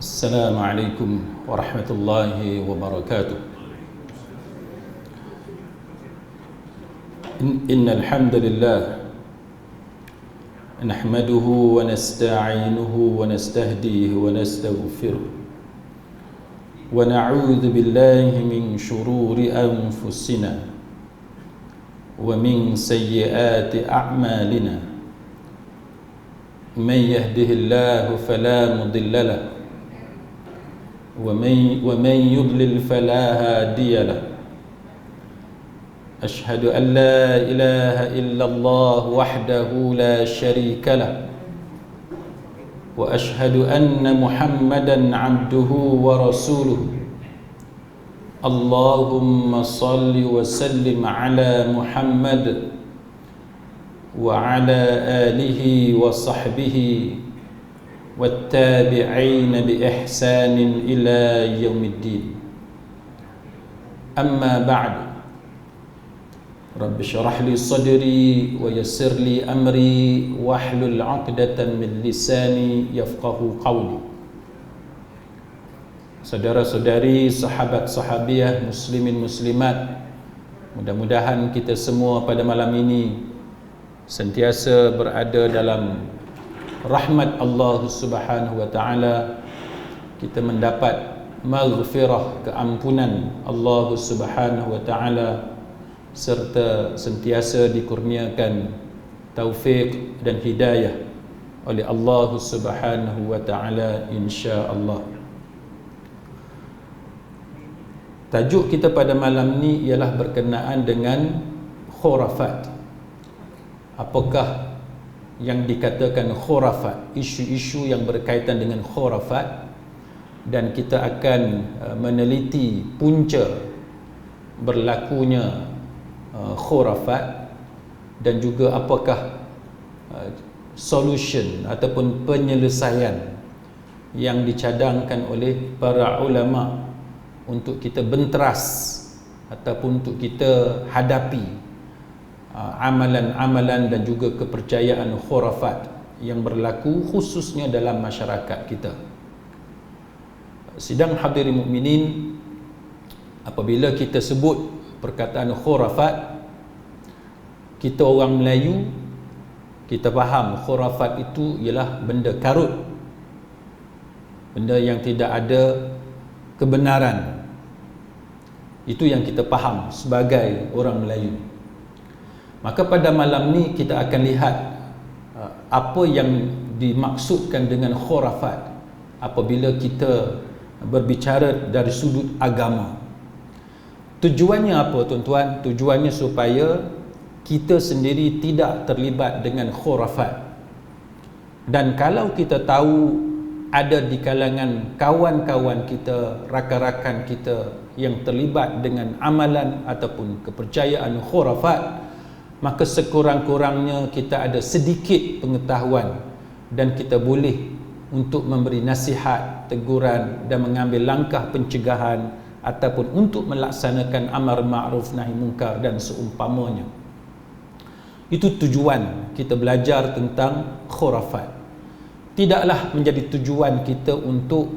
السلام عليكم ورحمة الله وبركاته. إن الحمد لله نحمده ونستعينه ونستهديه ونستغفره ونعوذ بالله من شرور أنفسنا ومن سيئات أعمالنا. من يهده الله فلا مضل له ومن يضلل فلا هادي له. أشهد أن لا إله إلا الله وحده لا شريك له وأشهد أن محمدا عبده ورسوله. اللهم صل وسلم على محمد وعلى آله وصحبه والتابعين بإحسان إلى يوم الدين. أما بعد، رب اشرح لي صدري ويسر لي أمري واحلل عقدة من لساني يفقه قولي. Saudara-saudari, sahabat-sahabiah, muslimin muslimat, mudah-mudahan kita semua pada malam ini sentiasa berada dalam rahmat Allah Subhanahu wa taala. Kita mendapat maghfirah, keampunan Allah Subhanahu wa taala, serta sentiasa dikurniakan taufik dan hidayah oleh Allah Subhanahu wa taala, insya-Allah. Tajuk kita pada malam ni ialah berkenaan dengan khurafat. Apakah yang dikatakan khurafat, isu-isu yang berkaitan dengan khurafat, dan kita akan meneliti punca berlakunya khurafat dan juga apakah solution ataupun penyelesaian yang dicadangkan oleh para ulama untuk kita benteras ataupun untuk kita hadapi amalan-amalan dan juga kepercayaan khurafat yang berlaku khususnya dalam masyarakat kita. Sidang hadirin mukminin, apabila kita sebut perkataan khurafat, kita orang Melayu, kita faham khurafat itu ialah benda karut, benda yang tidak ada kebenaran. Itu yang kita faham sebagai orang Melayu. Maka pada malam ni kita akan lihat apa yang dimaksudkan dengan khurafat apabila kita berbicara dari sudut agama. Tujuannya apa, tuan-tuan? Tujuannya supaya kita sendiri tidak terlibat dengan khurafat. Dan kalau kita tahu ada di kalangan kawan-kawan kita, rakan-rakan kita yang terlibat dengan amalan ataupun kepercayaan khurafat, maka sekurang-kurangnya kita ada sedikit pengetahuan dan kita boleh untuk memberi nasihat, teguran dan mengambil langkah pencegahan ataupun untuk melaksanakan amar ma'ruf nahi munkar dan seumpamanya. Itu tujuan kita belajar tentang khurafat. Tidaklah menjadi tujuan kita untuk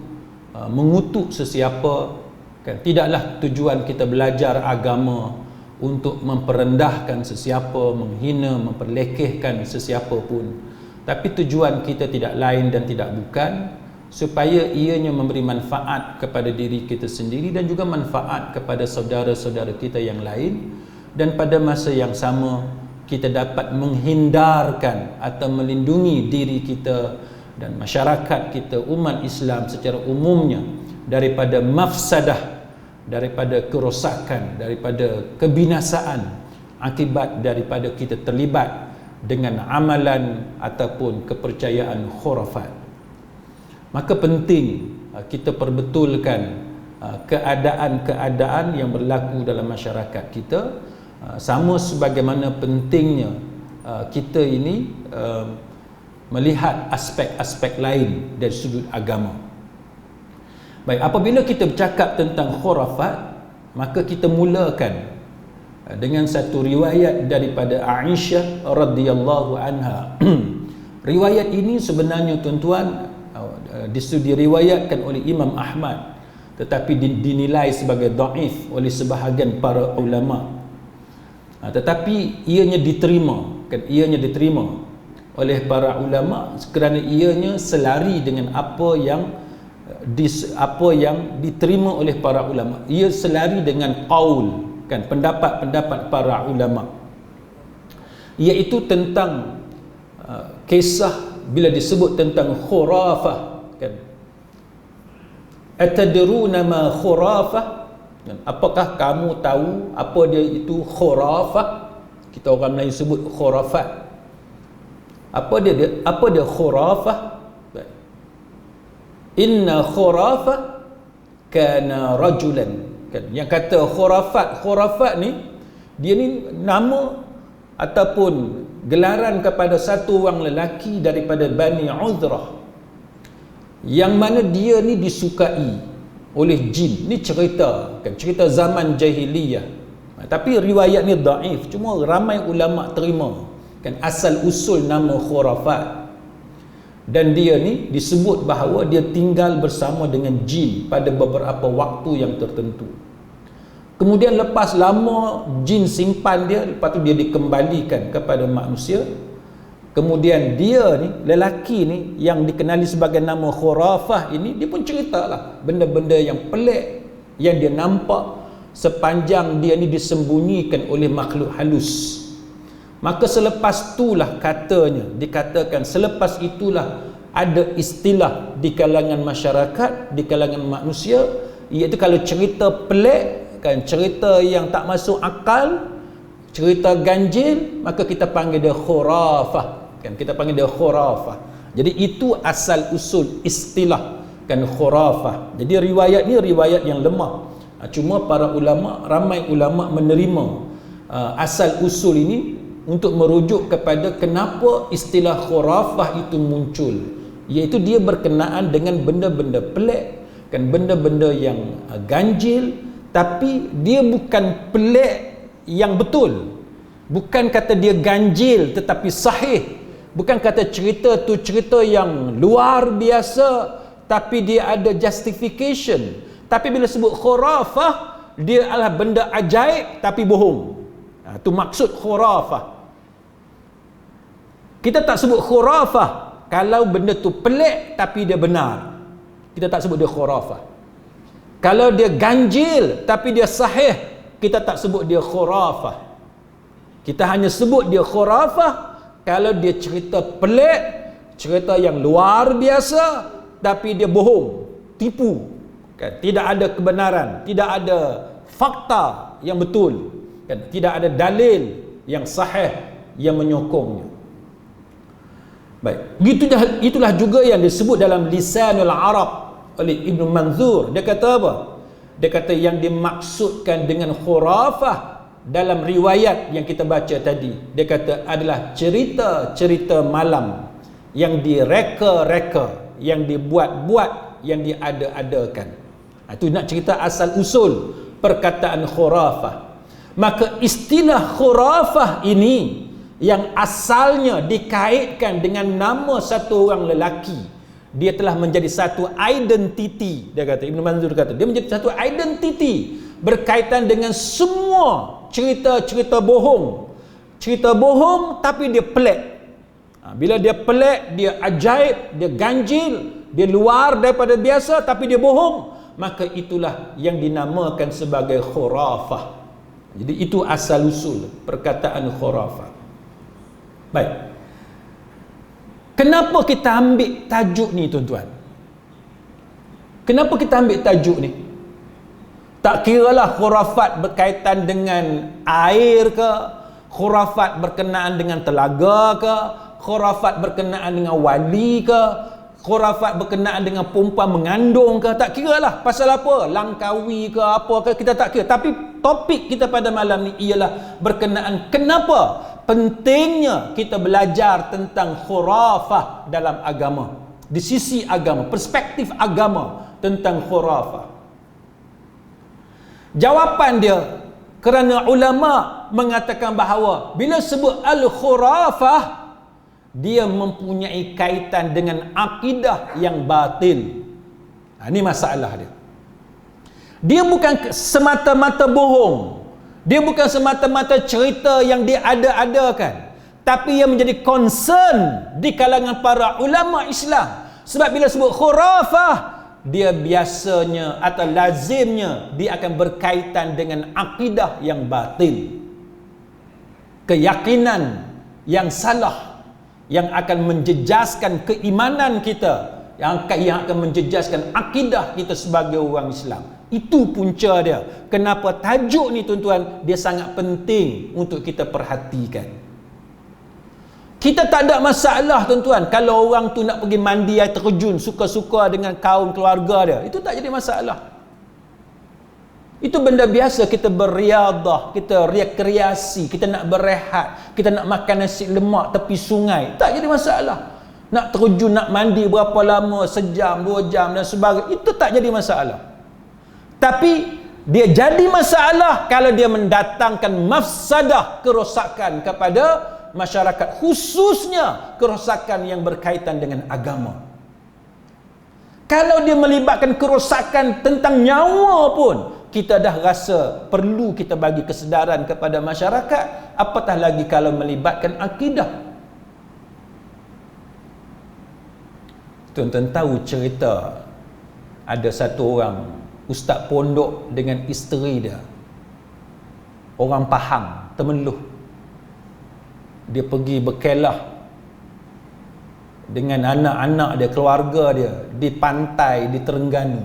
mengutuk sesiapa, kan? Tidaklah tujuan kita belajar agama untuk memperendahkan sesiapa, menghina, memperlekehkan sesiapa pun. Tapi tujuan kita tidak lain dan tidak bukan supaya ianya memberi manfaat kepada diri kita sendiri dan juga manfaat kepada saudara-saudara kita yang lain, dan pada masa yang sama kita dapat menghindarkan atau melindungi diri kita dan masyarakat kita, umat Islam secara umumnya, daripada mafsadah, daripada kerosakan, daripada kebinasaan akibat daripada kita terlibat dengan amalan ataupun kepercayaan khurafat. Maka penting kita perbetulkan keadaan-keadaan yang berlaku dalam masyarakat kita, sama sebagaimana pentingnya kita ini melihat aspek-aspek lain dari sudut agama. Baik, apabila kita bercakap tentang khurafat, maka kita mulakan dengan satu riwayat daripada Aisyah radhiyallahu anha. Riwayat ini sebenarnya, tuan-tuan, diriwayatkan oleh Imam Ahmad, tetapi dinilai sebagai dhaif oleh sebahagian para ulama. Tetapi ianya diterima, ianya diterima oleh para ulama kerana ianya selari dengan apa yang diterima oleh para ulama. Ia selari dengan qaul, pendapat-pendapat para ulama, iaitu tentang kisah bila disebut tentang khurafah, atadruna ma khurafah, apakah kamu tahu apa dia itu khurafah? Kita orang Melayu sebut khurafat. Apa dia khurafah? Inna khurafah kana rajulan. Yang kata khurafat ni, dia ni nama ataupun gelaran kepada satu orang lelaki daripada Bani Uzrah, yang mana dia ni disukai oleh jin. Ni cerita zaman jahiliyah, tapi riwayat ni dhaif, cuma ramai ulama terima asal usul nama khurafat. Dan dia ni disebut bahawa dia tinggal bersama dengan jin pada beberapa waktu yang tertentu. Kemudian lepas lama jin simpan dia, lepas tu dia dikembalikan kepada manusia. Kemudian dia ni, lelaki ni yang dikenali sebagai nama khurafah ini, dia pun ceritalah benda-benda yang pelik yang dia nampak sepanjang dia ni disembunyikan oleh makhluk halus. Maka selepas itulah dikatakan selepas itulah ada istilah di kalangan masyarakat, di kalangan manusia, iaitu kalau cerita pelik, cerita yang tak masuk akal, cerita ganjil, maka kita panggil dia khurafah, kita panggil dia khurafah. Jadi itu asal usul istilah khurafah. Jadi riwayat ni riwayat yang lemah. Cuma para ulama, ramai ulama menerima asal usul ini untuk merujuk kepada kenapa istilah khurafah itu muncul, iaitu dia berkenaan dengan benda-benda pelik, benda-benda yang ganjil, tapi dia bukan pelik yang betul, bukan kata dia ganjil tetapi sahih, bukan kata cerita tu cerita yang luar biasa tapi dia ada justification. Tapi bila sebut khurafah, dia adalah benda ajaib tapi bohong. Itu maksud khurafah. Kita tak sebut khurafah kalau benda tu pelik tapi dia benar. Kita tak sebut dia khurafah. Kalau dia ganjil tapi dia sahih, kita tak sebut dia khurafah. Kita hanya sebut dia khurafah kalau dia cerita pelik, cerita yang luar biasa tapi dia bohong, tipu, tidak ada kebenaran, tidak ada fakta yang betul, tidak ada dalil yang sahih yang menyokongnya. Baik, itulah juga yang disebut dalam Lisanul Arab oleh Ibn Manzur. Dia kata apa? Dia kata yang dimaksudkan dengan khurafah dalam riwayat yang kita baca tadi, dia kata adalah cerita-cerita malam yang direka-reka, yang dibuat-buat, yang diada-adakan. Itu nak cerita asal usul perkataan khurafah. Maka istilah khurafah ini yang asalnya dikaitkan dengan nama satu orang lelaki, dia telah menjadi satu identiti. Dia kata, Ibn Manzur kata, dia menjadi satu identiti berkaitan dengan semua cerita-cerita bohong. Cerita bohong tapi dia pelik. Bila dia pelik, dia ajaib, dia ganjil, dia luar daripada biasa tapi dia bohong, maka itulah yang dinamakan sebagai khurafah. Jadi itu asal usul perkataan khurafah. Baik. Kenapa kita ambil tajuk ni, tuan-tuan? Kenapa kita ambil tajuk ni? Tak kiralah khurafat berkaitan dengan air ke, khurafat berkenaan dengan telaga ke, khurafat berkenaan dengan wali ke, khurafat berkenaan dengan perempuan mengandung ke, tak kiralah pasal apa, langkawi ke apa ke, kita tak kira. Tapi topik kita pada malam ni ialah berkenaan kenapa pentingnya kita belajar tentang khurafah dalam agama, di sisi agama, perspektif agama tentang khurafah. Jawapan dia, kerana ulama mengatakan bahawa bila sebut al-khurafah, dia mempunyai kaitan dengan akidah yang batil. Ini masalah dia. Dia bukan semata-mata bohong. Dia bukan semata-mata cerita yang dia ada-adakan. Tapi ia menjadi concern di kalangan para ulama Islam. Sebab bila sebut khurafah, dia biasanya atau lazimnya dia akan berkaitan dengan akidah yang batil. Keyakinan yang salah yang akan menjejaskan keimanan kita, yang akan menjejaskan akidah kita sebagai orang Islam. Itu punca dia. Kenapa tajuk ni tuan-tuan dia sangat penting untuk kita perhatikan. Kita tak ada masalah tuan-tuan kalau orang tu nak pergi mandi air terjun suka-suka dengan kaum keluarga dia. Itu tak jadi masalah. Itu benda biasa, kita beriadah, kita rekreasi, kita nak berehat, kita nak makan nasi lemak tepi sungai. Tak jadi masalah. Nak terjun, nak mandi berapa lama, sejam, 2 jam dan sebagainya. Itu tak jadi masalah. Tapi dia jadi masalah kalau dia mendatangkan mafsadah, kerosakan kepada masyarakat, khususnya kerosakan yang berkaitan dengan agama. Kalau dia melibatkan kerosakan tentang nyawa pun, kita dah rasa perlu kita bagi kesedaran kepada masyarakat, apatah lagi kalau melibatkan akidah. Tuan-tuan tahu cerita ada satu orang ustaz pondok dengan isteri dia, orang Pahang, Temeloh. Dia pergi berkelah dengan anak-anak dia, keluarga dia di pantai di Terengganu.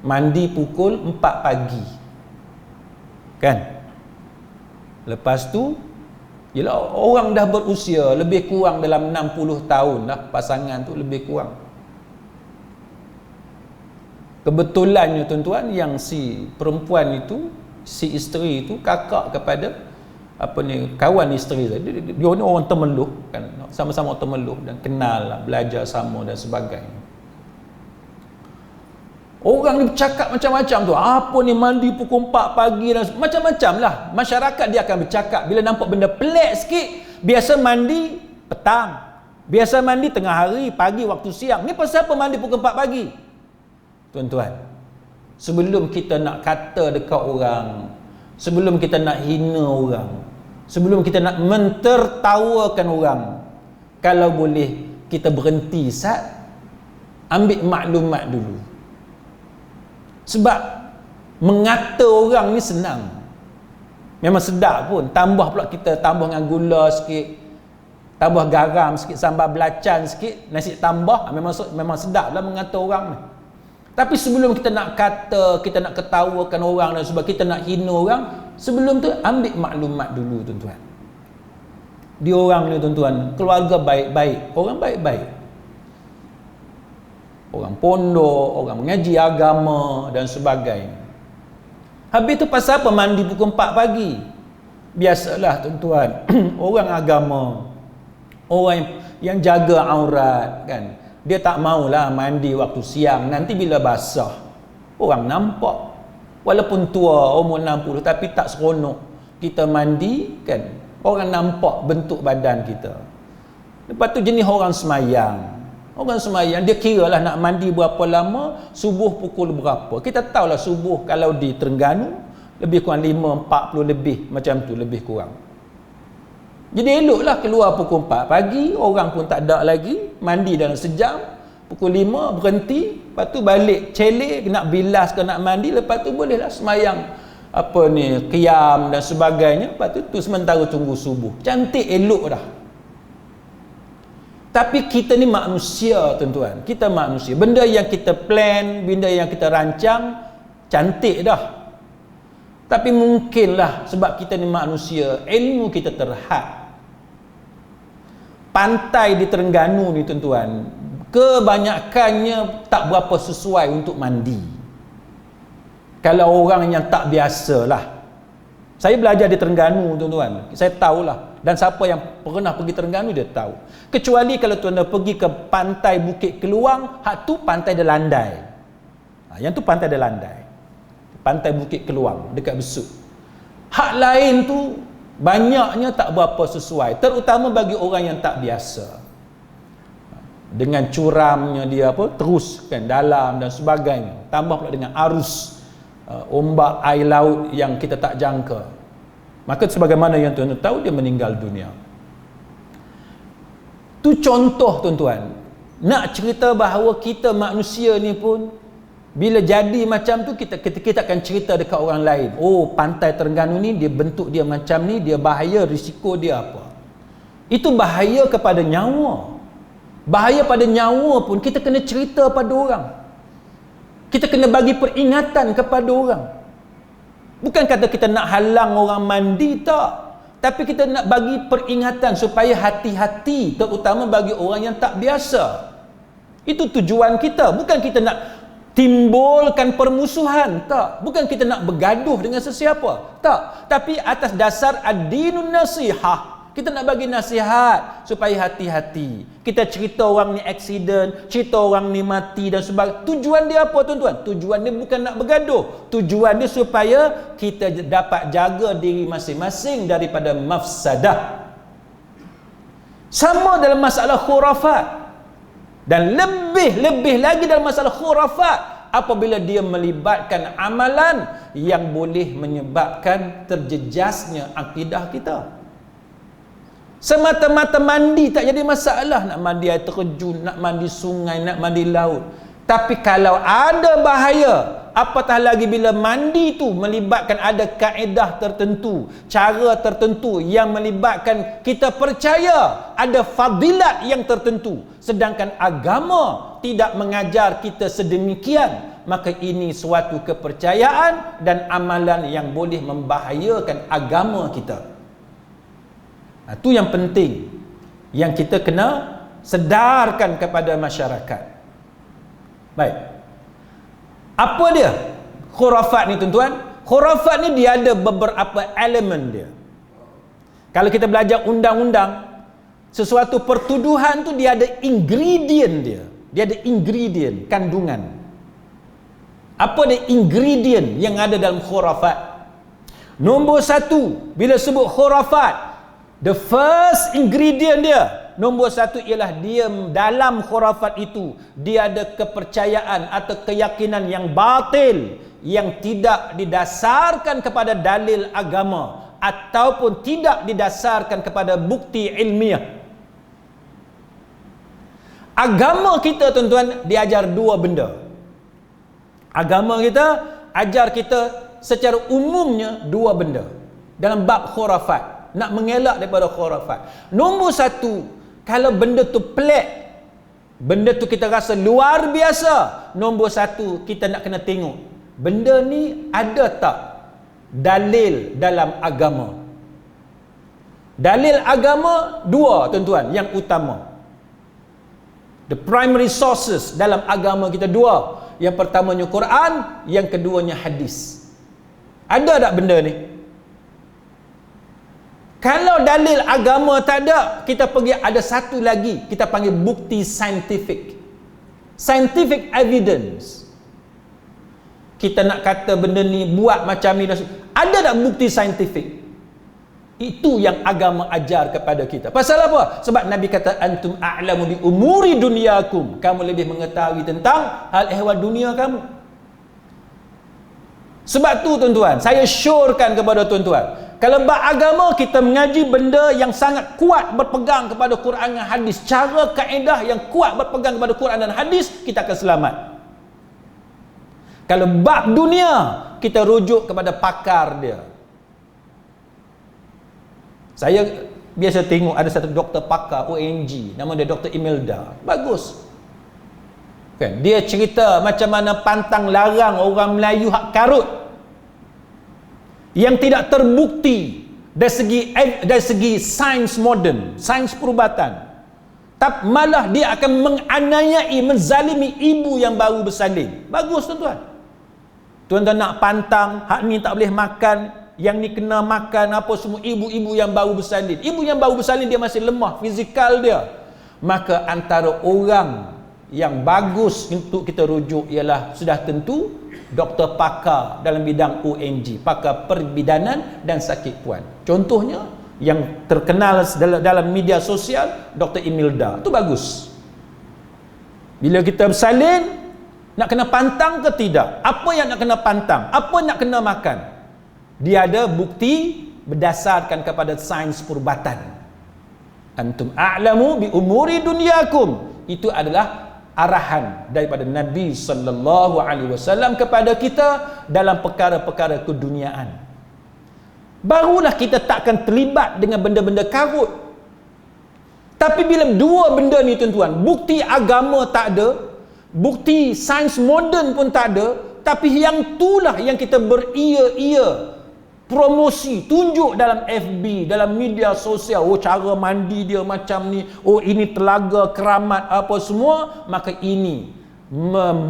Mandi pukul 4 pagi kan. Lepas tu yelah, orang dah berusia lebih kurang dalam 60 tahun lah, pasangan tu lebih kurang. Kebetulannya tuan-tuan, yang si perempuan itu, si isteri itu kakak kepada kawan isteri saya. Dia ni orang Temeloh kan, sama-sama Temeloh dan kenal lah, belajar sama dan sebagainya. Orang ni bercakap macam-macam tu. Apa ni mandi pukul 4 pagi dan macam-macam lah. Masyarakat dia akan bercakap. Bila nampak benda pelik sikit, biasa mandi petang, biasa mandi tengah hari, pagi, waktu siang. Ni pasal apa mandi pukul 4 pagi? Tuan-tuan, sebelum kita nak kata dekat orang, sebelum kita nak hina orang, sebelum kita nak mentertawakan orang, kalau boleh kita berhenti sat, ambil maklumat dulu. Sebab mengata orang ni senang, memang sedap pun. Tambah pula kita tambah dengan gula sikit, tambah garam sikit, sambal belacan sikit, nasi tambah, memang sedap lah mengata orang ni. Tapi sebelum kita nak kata, kita nak ketawakan orang dan sebab kita nak hina orang, sebelum tu ambil maklumat dulu tuan-tuan. Dia orang ni tuan-tuan, keluarga baik-baik, orang baik-baik, orang pondok, orang mengaji agama dan sebagainya. Habis tu pasal apa mandi pukul 4 pagi? Biasalah tuan-tuan, orang agama, orang yang jaga aurat kan, dia tak maulah mandi waktu siang, nanti bila basah orang nampak. Walaupun tua umur 60 tapi tak seronok kita mandi kan, orang nampak bentuk badan kita. Lepas tu jenis orang semayang. Orang semayang, dia kira lah nak mandi berapa lama, subuh pukul berapa. Kita tahulah subuh kalau di Terengganu, lebih kurang 5.40 lebih, macam tu lebih kurang. Jadi eloklah keluar pukul 4 pagi, orang pun tak ada lagi, mandi dalam sejam, pukul 5 berhenti, lepas tu balik celik, nak bilas ke nak mandi, lepas tu bolehlah semayang qiyam dan sebagainya, lepas tu sementara tunggu subuh. Cantik, elok dah. Tapi kita ni manusia tuan-tuan, kita manusia. Benda yang kita plan, benda yang kita rancang, cantik dah. Tapi mungkinlah sebab kita ni manusia, ilmu kita terhad. Pantai di Terengganu ni tuan-tuan, kebanyakannya tak berapa sesuai untuk mandi. Kalau orang yang tak biasalah. Saya belajar di Terengganu tuan-tuan, saya tahulah. Dan siapa yang pernah pergi Terengganu dia tahu. Kecuali kalau tuan-tuan pergi ke pantai Bukit Keluang, hak tu pantai dia landai. Yang tu pantai dia landai. Pantai Bukit Keluang dekat Besut. Hak lain tu banyaknya tak berapa sesuai, terutama bagi orang yang tak biasa. Dengan curamnya dia teruskan dalam dan sebagainya, tambah pula dengan arus ombak air laut yang kita tak jangka, maka sebagaimana yang tuan-tuan tahu, dia meninggal dunia. Tu contoh tuan-tuan, nak cerita bahawa kita manusia ni pun bila jadi macam tu, kita akan cerita dekat orang lain, oh pantai Terengganu ni dia bentuk dia macam ni, dia bahaya, risiko dia apa. Itu bahaya kepada nyawa. Bahaya pada nyawa pun kita kena cerita pada orang. Kita kena bagi peringatan kepada orang. Bukan kata kita nak halang orang mandi, tak. Tapi kita nak bagi peringatan supaya hati-hati, terutama bagi orang yang tak biasa. Itu tujuan kita. Bukan kita nak timbulkan permusuhan, tak. Bukan kita nak bergaduh dengan sesiapa, tak. Tapi atas dasar ad-dinun nasihah, kita nak bagi nasihat supaya hati-hati. Kita cerita orang ni aksiden, cerita orang ni mati dan sebagainya. Tujuan dia apa tuan-tuan? Tujuan dia bukan nak bergaduh. Tujuan dia supaya kita dapat jaga diri masing-masing daripada mafsadah. Sama dalam masalah khurafat. Dan lebih lagi dalam masalah khurafat, apabila dia melibatkan amalan yang boleh menyebabkan terjejasnya akidah kita. Semata-mata mandi tak jadi masalah, nak mandi air terjun, nak mandi sungai, nak mandi laut. Tapi kalau ada bahaya, apatah lagi bila mandi tu melibatkan ada kaedah tertentu, cara tertentu yang melibatkan kita percaya ada fadilat yang tertentu, sedangkan agama tidak mengajar kita sedemikian, maka ini suatu kepercayaan dan amalan yang boleh membahayakan agama kita. Itu yang penting, yang kita kena sedarkan kepada masyarakat. Baik, apa dia khurafat ni tuan-tuan? Khurafat ni dia ada beberapa elemen dia. Kalau kita belajar undang-undang, sesuatu pertuduhan tu dia ada ingredient dia. Dia ada ingredient, kandungan. Apa dia ingredient yang ada dalam khurafat? Nombor satu, bila sebut khurafat, the first ingredient dia, nombor satu ialah dia dalam khurafat itu, dia ada kepercayaan atau keyakinan yang batil, yang tidak didasarkan kepada dalil agama ataupun tidak didasarkan kepada bukti ilmiah. Agama kita tuan-tuan diajar dua benda. Agama kita ajar kita secara umumnya dua benda dalam bab khurafat. Nak mengelak daripada khurafat. Nombor satu, kalau benda tu pelik, benda tu kita rasa luar biasa, nombor satu kita nak kena tengok, benda ni ada tak dalil dalam agama. Dalil agama dua tuan-tuan yang utama. The primary sources dalam agama kita dua. Yang pertamanya Quran, yang keduanya hadis. Ada tak benda ni? Kalau dalil agama tak ada, kita pergi ada satu lagi, kita panggil bukti saintifik. Scientific evidence. Kita nak kata benda ni buat macam ni, ada tak bukti saintifik? Itu yang agama ajar kepada kita. Pasal apa? Sebab Nabi kata antum a'lamu bi umuri dunyakum. Kamu lebih mengetahui tentang hal ehwal dunia kamu. Sebab tu tuan-tuan, saya syorkan kepada tuan-tuan, kalau bab agama kita mengaji benda yang sangat kuat berpegang kepada Quran dan hadis, cara kaedah yang kuat berpegang kepada Quran dan hadis, kita akan selamat. Kalau bab dunia, kita rujuk kepada pakar dia. Saya biasa tengok ada satu doktor pakar ONG, nama dia Dr. Imelda. Bagus. Kan? Dia cerita macam mana pantang larang orang Melayu hak karut yang tidak terbukti dari segi sains moden, sains perubatan. Tapi malah dia akan menganiayai, menzalimi ibu yang baru bersalin. Bagus tuan-tuan. Tuan-tuan nak pantang, hak ni tak boleh makan, yang ni kena makan, apa semua, ibu-ibu yang baru bersalin. Ibu yang baru bersalin dia masih lemah fizikal dia. Maka antara orang yang bagus untuk kita rujuk ialah sudah tentu doktor pakar dalam bidang ONG, pakar perbidanan dan sakit puan. Contohnya yang terkenal dalam media sosial, Dr. Imelda. Itu bagus. Bila kita bersalin, nak kena pantang ke tidak? Apa yang nak kena pantang? Apa nak kena makan? Dia ada bukti berdasarkan kepada sains perubatan. Antum a'lamu bi umuri dunyakum. Itu adalah arahan daripada Nabi sallallahu alaihi wasallam kepada kita dalam perkara-perkara keduniaan. Barulah kita takkan terlibat dengan benda-benda karut. Tapi bila dua benda ni tuan-tuan, bukti agama tak ada, bukti sains moden pun tak ada, tapi yang itulah yang kita beria-ia promosi, tunjuk dalam FB, dalam media sosial, oh cara mandi dia macam ni, oh ini telaga keramat apa semua, maka ini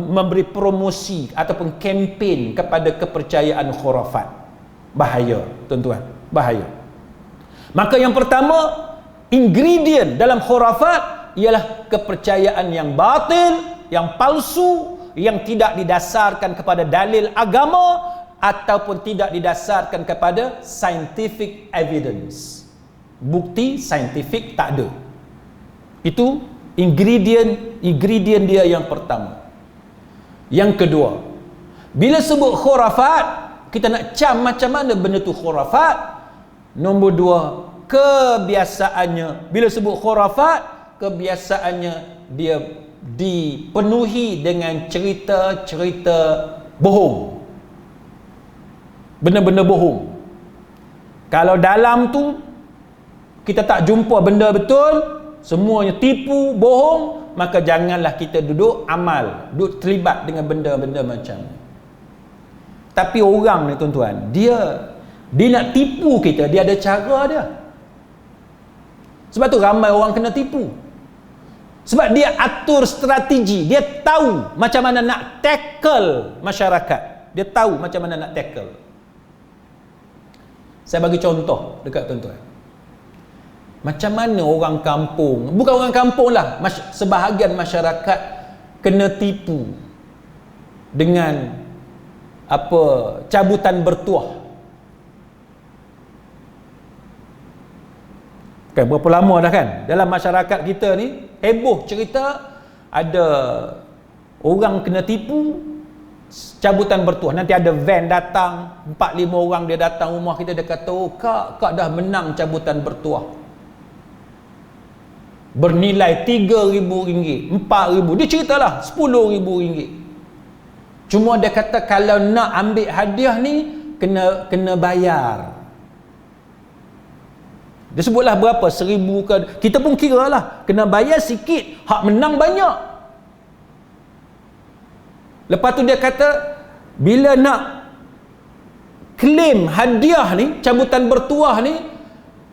memberi promosi ataupun kempen kepada kepercayaan khurafat. Bahaya tuan-tuan, bahaya. Maka yang pertama, ingredient dalam khurafat ialah kepercayaan yang batil, yang palsu, yang tidak didasarkan kepada dalil agama ataupun tidak didasarkan kepada scientific evidence. Bukti saintifik tak ada. Itu ingredient dia yang pertama. Yang kedua, bila sebut khurafat, kita nak cam macam mana benda tu khurafat. Nombor dua, kebiasaannya. Bila sebut khurafat, kebiasaannya dia dipenuhi dengan cerita-cerita bohong. Benda-benda bohong. Kalau dalam tu kita tak jumpa benda betul, semuanya tipu, bohong, maka janganlah kita duduk amal, duduk terlibat dengan benda-benda macam ni. Tapi orang ni tuan-tuan, dia nak tipu kita, dia ada cara dia. Sebab tu ramai orang kena tipu. Sebab dia atur strategi, dia tahu macam mana nak tackle masyarakat. Dia tahu macam mana nak tackle. Saya bagi contoh dekat tuan-tuan. Macam mana orang kampung, bukan orang kampung lah, sebahagian masyarakat kena tipu dengan cabutan bertuah. Kan berapa lama dah kan dalam masyarakat kita ni heboh cerita ada orang kena tipu cabutan bertuah. Nanti ada van datang, 4-5 orang dia datang rumah kita, dia kata, oh kak dah menang cabutan bertuah bernilai RM3,000, RM4,000, dia ceritalah RM10,000. Cuma dia kata kalau nak ambil hadiah ni kena bayar. Dia sebutlah berapa, 1,000 ke, kita pun kira lah kena bayar sikit, hak menang banyak. Lepas tu dia kata bila nak claim hadiah ni, cabutan bertuah ni,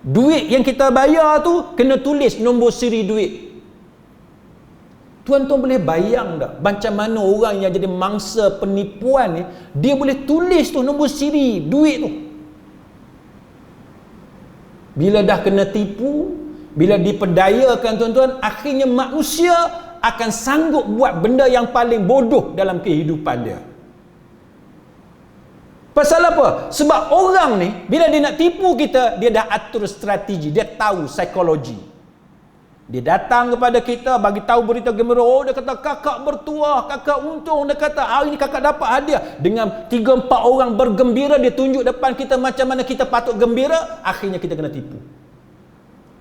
duit yang kita bayar tu kena tulis nombor siri duit. Tuan-tuan boleh bayang tak macam mana orang yang jadi mangsa penipuan ni, dia boleh tulis tu nombor siri duit tu. Bila dah kena tipu, bila diperdayakan tuan-tuan, akhirnya manusia akan sanggup buat benda yang paling bodoh dalam kehidupan dia. Pasal apa? Sebab orang ni bila dia nak tipu kita, dia dah atur strategi, dia tahu psikologi. Dia datang kepada kita, bagi tahu berita gembira. Oh, dia kata kakak bertuah, kakak untung. Dia kata hari ni kakak dapat hadiah. Dengan 3-4 orang bergembira, dia tunjuk depan kita macam mana kita patut gembira. Akhirnya kita kena tipu.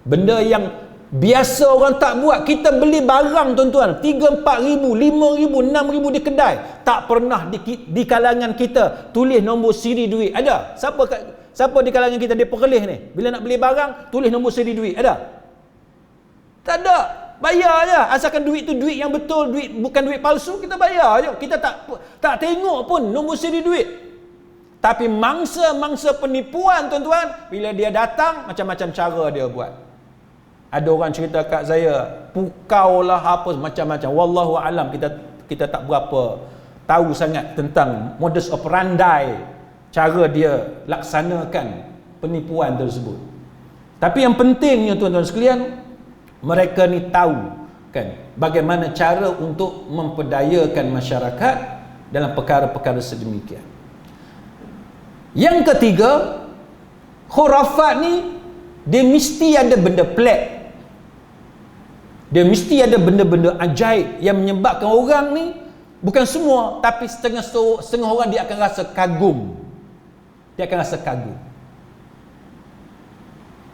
Benda yang biasa orang tak buat. Kita beli barang tuan-tuan 3-4 ribu, 5 ribu, 6 ribu di kedai, tak pernah di kalangan kita tulis nombor siri duit. Ada? Siapa di kalangan kita dia perkelih ni? Bila nak beli barang tulis nombor siri duit. Ada? Tak ada. Bayar je. Asalkan duit tu duit yang betul, duit bukan duit palsu, kita bayar je. Kita tak tengok pun nombor siri duit. Tapi mangsa-mangsa penipuan tuan-tuan, bila dia datang macam-macam cara dia buat. Ada orang cerita kat saya, pukau lah apa macam-macam. Wallahu alam, kita tak berapa tahu sangat tentang modus operandi, cara dia laksanakan penipuan tersebut. Tapi yang pentingnya tuan-tuan sekalian, mereka ni tahu kan, bagaimana cara untuk memperdayakan masyarakat dalam perkara-perkara sedemikian. Yang ketiga, khurafat ni dia mesti ada benda pelik. Dia mesti ada benda-benda ajaib yang menyebabkan orang ni, bukan semua, tapi setengah orang dia akan rasa kagum. Dia akan rasa kagum.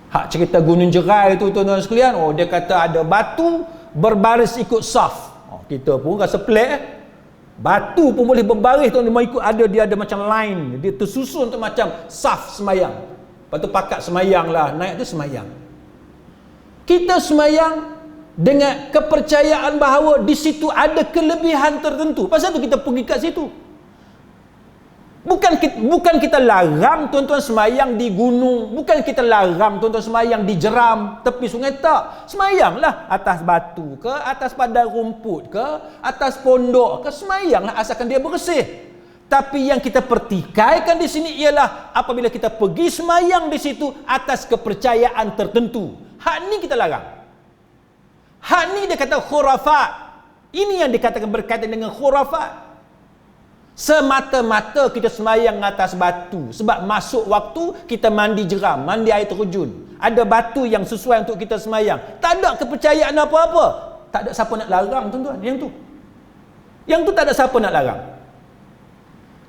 Hak cerita Gunung Jerai tu tuan-tuan sekalian, dia kata ada batu berbaris ikut saf. Kita pun rasa pelik. Batu pun boleh berbaris tu, dia ada macam line, dia tersusun tu macam saf semayang. Lepas tu pakat semayang lah, naik tu semayang. Kita semayang dengan kepercayaan bahawa di situ ada kelebihan tertentu. Pasal tu kita pergi kat situ. Bukan kita larang tuan-tuan semayang di gunung, bukan kita larang tuan-tuan semayang di jeram tepi sungai, tak. Semayanglah atas batu ke, atas padang rumput ke, atas pondok ke, semayanglah asalkan dia bersih. Tapi yang kita pertikaikan di sini ialah apabila kita pergi semayang di situ atas kepercayaan tertentu. Hak ni kita larang. Hak ni dia kata khurafat. Ini yang dikatakan berkaitan dengan khurafat. Semata-mata kita semayang atas batu sebab masuk waktu kita mandi jeram, mandi air terjun. Ada batu yang sesuai untuk kita semayang. Tak ada kepercayaan apa-apa. Tak ada siapa nak larang tuan-tuan. Yang tu tak ada siapa nak larang.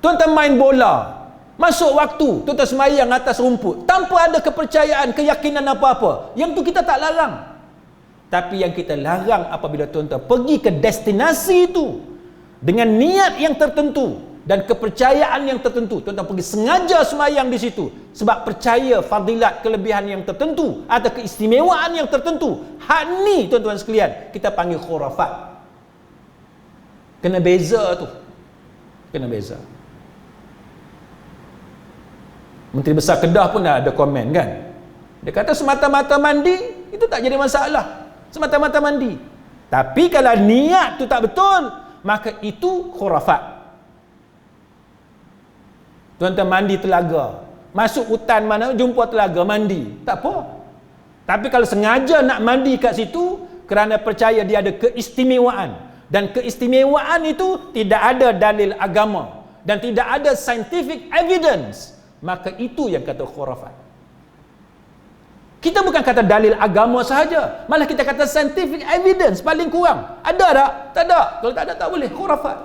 Tuan-tuan main bola, masuk waktu tuan-tuan semayang atas rumput tanpa ada kepercayaan, keyakinan apa-apa. Yang tu kita tak larang. Tapi yang kita larang apabila tuan-tuan pergi ke destinasi itu dengan niat yang tertentu dan kepercayaan yang tertentu, tuan-tuan pergi sengaja semayang di situ sebab percaya fadilat kelebihan yang tertentu atau keistimewaan yang tertentu. Hak ni tuan-tuan sekalian kita panggil khurafat. Kena beza tu. Kena beza. Menteri Besar Kedah pun dah ada komen kan. Dia kata semata-mata mandi itu tak jadi masalah. Semata-mata mandi. Tapi kalau niat tu tak betul, maka itu khurafat. Tuan-tuan mandi telaga, masuk hutan mana jumpa telaga, mandi, tak apa. Tapi kalau sengaja nak mandi kat situ kerana percaya dia ada keistimewaan, dan keistimewaan itu tidak ada dalil agama dan tidak ada scientific evidence, maka itu yang kata khurafat. Kita bukan kata dalil agama sahaja, malah kita kata scientific evidence paling kurang. Ada tak? Tak ada. Kalau tak ada, tak boleh. Khurafat.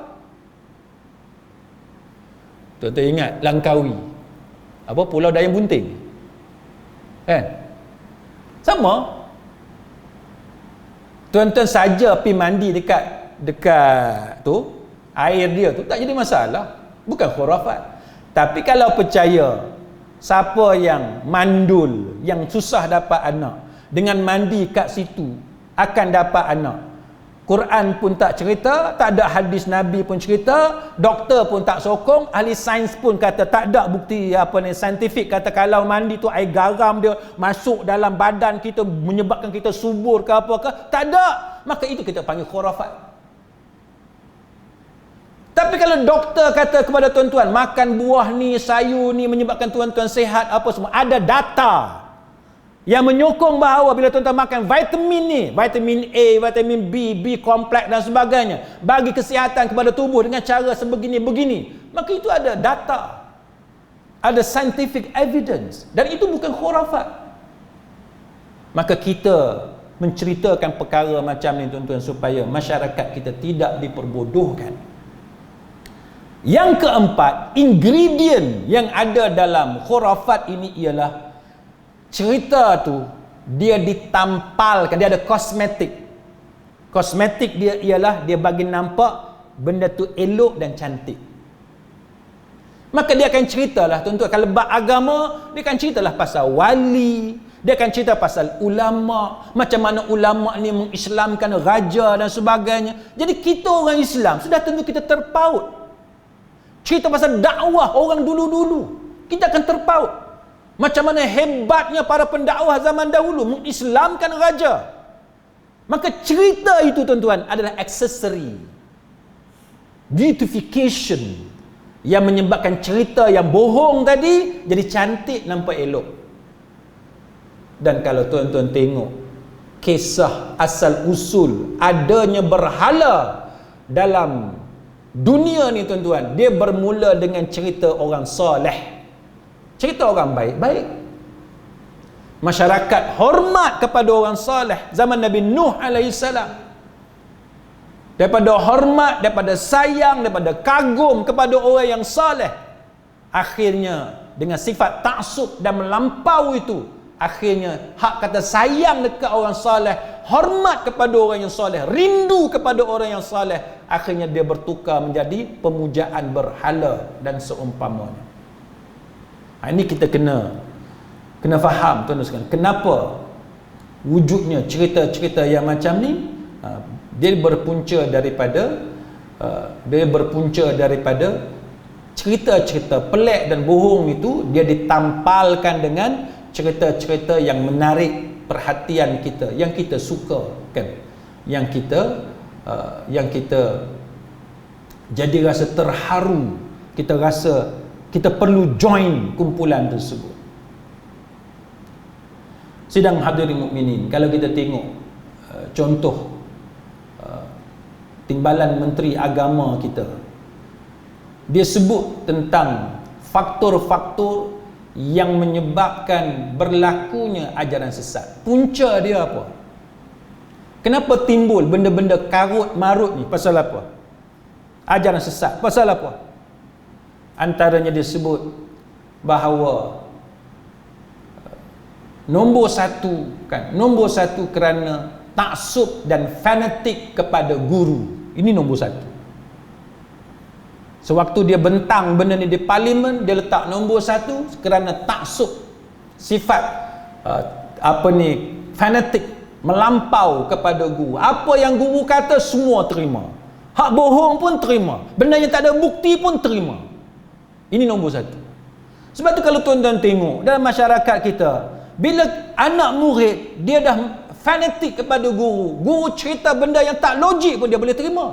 Tuan-tuan ingat Langkawi, apa, Pulau Dayang Bunting kan? Sama. Tuan-tuan saja pergi mandi dekat tu, air dia tu tak jadi masalah. Bukan khurafat. Tapi kalau percaya siapa yang mandul, yang susah dapat anak, dengan mandi kat situ akan dapat anak. Quran pun tak cerita, tak ada hadis Nabi pun cerita, doktor pun tak sokong, ahli sains pun kata tak ada bukti saintifik kata kalau mandi tu air garam dia masuk dalam badan kita menyebabkan kita subur ke apa ke, tak ada. Maka itu kita panggil khurafat. Tapi kalau doktor kata kepada tuan-tuan makan buah ni, sayur ni menyebabkan tuan-tuan sihat apa semua, ada data yang menyokong bahawa bila tuan-tuan makan vitamin ni, vitamin A, vitamin B, B kompleks dan sebagainya, bagi kesihatan kepada tubuh dengan cara sebegini-begini, maka itu ada data, ada scientific evidence, dan itu bukan khurafat. Maka kita menceritakan perkara macam ni tuan-tuan supaya masyarakat kita tidak diperbodohkan. Yang keempat, ingredient yang ada dalam khurafat ini ialah cerita tu dia ditampalkan, dia ada kosmetik. Kosmetik dia ialah dia bagi nampak benda tu elok dan cantik. Maka dia akan ceritalah tuan-tuan, kalau bab agama dia akan ceritalah pasal wali, dia akan cerita pasal ulama, macam mana ulama ni mengislamkan raja dan sebagainya. Jadi kita orang Islam sudah tentu kita terpaut. Cerita pasal dakwah orang dulu-dulu, kita akan terpaut. Macam mana hebatnya para pendakwah zaman dahulu mengislamkan raja. Maka cerita itu tuan-tuan adalah aksesori, beautification, yang menyebabkan cerita yang bohong tadi jadi cantik, nampak elok. Dan kalau tuan-tuan tengok kisah asal usul adanya berhala dalam dunia ni tuan-tuan, dia bermula dengan cerita orang soleh, cerita orang baik-baik. Masyarakat hormat kepada orang soleh zaman Nabi Nuh alaihissalam. Daripada hormat, daripada sayang, daripada kagum kepada orang yang soleh, akhirnya dengan sifat taksub dan melampau itu, akhirnya hak kata sayang dekat orang soleh, hormat kepada orang yang soleh, rindu kepada orang yang soleh, akhirnya dia bertukar menjadi pemujaan berhala dan seumpamanya. Ini kita kena faham tuan-tuan sekalian, kenapa wujudnya cerita-cerita yang macam ni. Dia berpunca daripada cerita-cerita pelik dan bohong itu, dia ditampalkan dengan cerita-cerita yang menarik perhatian kita, yang kita suka kan, yang kita jadi rasa terharu, kita rasa kita perlu join kumpulan tersebut. Sidang hadirin mukminin, kalau kita tengok contoh timbalan Menteri Agama kita, dia sebut tentang faktor-faktor yang menyebabkan berlakunya ajaran sesat. Punca dia apa? Kenapa timbul benda-benda karut marut ni? Pasal apa? Ajaran sesat. Pasal apa? Antaranya dia sebut bahawa nombor satu kerana taksub dan fanatik kepada guru. Ini nombor satu. Sewaktu dia bentang benda ni di parlimen, dia letak nombor satu kerana taksub, sifat fanatik, melampau kepada guru. Apa yang guru kata semua terima. Hak bohong pun terima. Benda yang tak ada bukti pun terima. Ini nombor satu. Sebab tu kalau tuan-tuan tengok dalam masyarakat kita, bila anak murid dia dah fanatik kepada guru cerita benda yang tak logik pun dia boleh terima.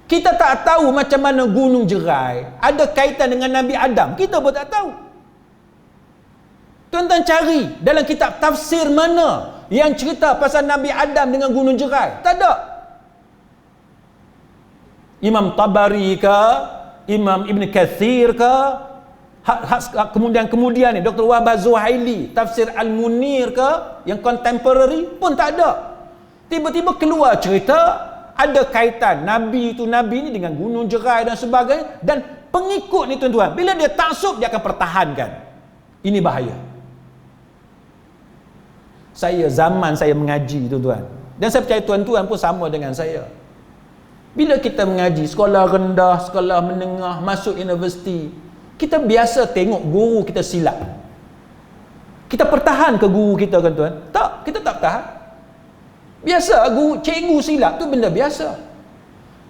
Kita tak tahu macam mana Gunung Jerai ada kaitan dengan Nabi Adam, kita pun tak tahu. Tuan-tuan cari dalam kitab tafsir mana yang cerita pasal Nabi Adam dengan Gunung Jerai. Tak ada. Imam Tabari ke, Imam Ibn Kathir ke, kemudian ni Dr. Wahbah Zuhaili tafsir Al-Munir ke, yang contemporary pun tak ada. Tiba-tiba keluar cerita ada kaitan Nabi ni dengan Gunung Jerai dan sebagainya, dan pengikut ni tuan-tuan, bila dia taksub dia akan pertahankan. Ini bahaya. Zaman saya mengaji tuan-tuan, dan saya percaya tuan-tuan pun sama dengan saya. Bila kita mengaji sekolah rendah, sekolah menengah, masuk universiti, kita biasa tengok guru kita silap. Kita pertahan ke guru kita kan tuan? Tak, kita tak pertahan. Biasa cikgu silap tu benda biasa.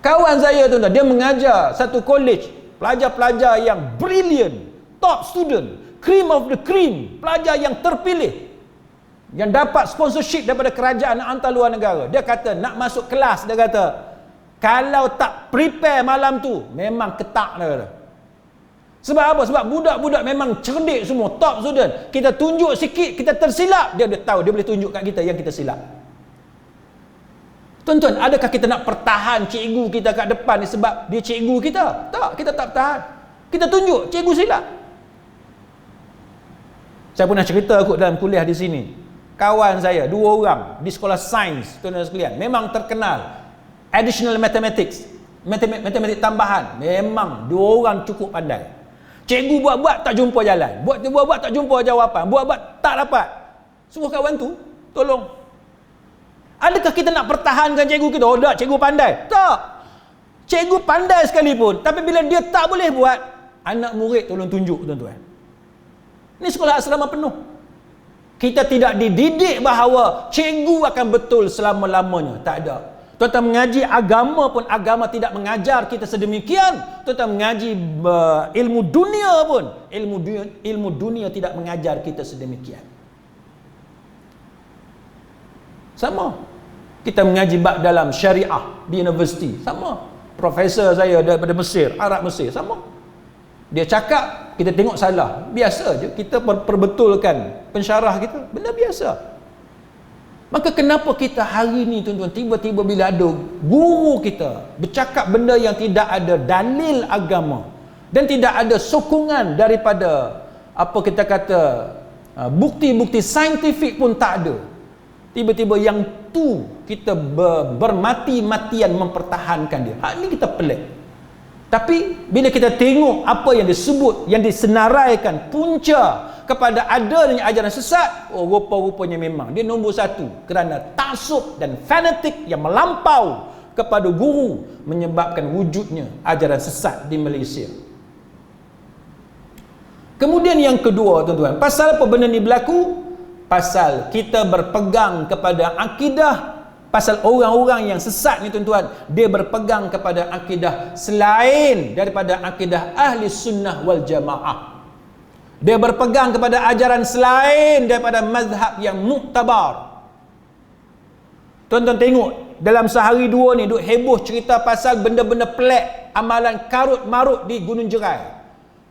Kawan saya tuan-tuan, dia mengajar satu college, pelajar-pelajar yang brilliant, top student, cream of the cream, pelajar yang terpilih, yang dapat sponsorship daripada kerajaan antar luar negara. Dia kata nak masuk kelas, dia kata kalau tak prepare malam tu memang ketak, dia kata. Sebab apa? Sebab budak-budak memang cerdik semua, top student. Kita tunjuk sikit, kita tersilap, dia tahu, dia boleh tunjuk kat kita yang kita silap. Tuan-tuan, adakah kita nak pertahan cikgu kita kat depan ni sebab dia cikgu kita? Tak, kita tak pertahan. Kita tunjuk cikgu silap. Saya pernah cerita kot dalam kuliah di sini. Kawan saya, 2 orang di sekolah sains, tuan-tuan sekalian, memang terkenal. Additional mathematics, matematik tambahan, memang 2 orang cukup pandai. Cikgu buat-buat tak jumpa jalan, buat-buat tak jumpa jawapan, buat-buat tak dapat. Suruh kawan tu tolong. Adakah kita nak pertahankan cikgu kita? Oh tak, cikgu pandai. Tak. Cikgu pandai sekalipun, tapi bila dia tak boleh buat, anak murid tolong tunjuk tuan-tuan. Ini sekolah asrama penuh. Kita tidak dididik bahawa cikgu akan betul selama-lamanya. Tak ada. Tuan-tuan mengaji agama pun, agama tidak mengajar kita sedemikian. Tuan-tuan mengaji ilmu dunia pun, ilmu dunia tidak mengajar kita sedemikian. Sama. Kita mengaji bab dalam syariah di universiti, sama. Profesor saya daripada Mesir, Arab Mesir, sama. Dia cakap, kita tengok salah, biasa je. Kita perbetulkan pensyarah kita, benda biasa. Maka kenapa kita hari ni tuan-tuan, tiba-tiba bila ada guru kita bercakap benda yang tidak ada dalil agama dan tidak ada sokongan daripada apa kita kata bukti-bukti saintifik pun tak ada, tiba-tiba yang tu kita bermati-matian mempertahankan dia. Hal ni kita pelik. Tapi bila kita tengok apa yang disebut, yang disenaraikan punca kepada adanya ajaran sesat, rupa-rupanya memang dia nombor satu kerana taksub dan fanatik yang melampau kepada guru menyebabkan wujudnya ajaran sesat di Malaysia. Kemudian yang kedua tuan-tuan, pasal apa benda ni berlaku? Pasal kita berpegang kepada akidah, pasal orang-orang yang sesat ni tuan-tuan, dia berpegang kepada akidah selain daripada akidah ahli sunnah wal jamaah. Dia berpegang kepada ajaran selain daripada mazhab yang muktabar. Tuan-tuan tengok, dalam sehari dua ni duk heboh cerita pasal benda-benda pelik, amalan karut marut di Gunung Jerai.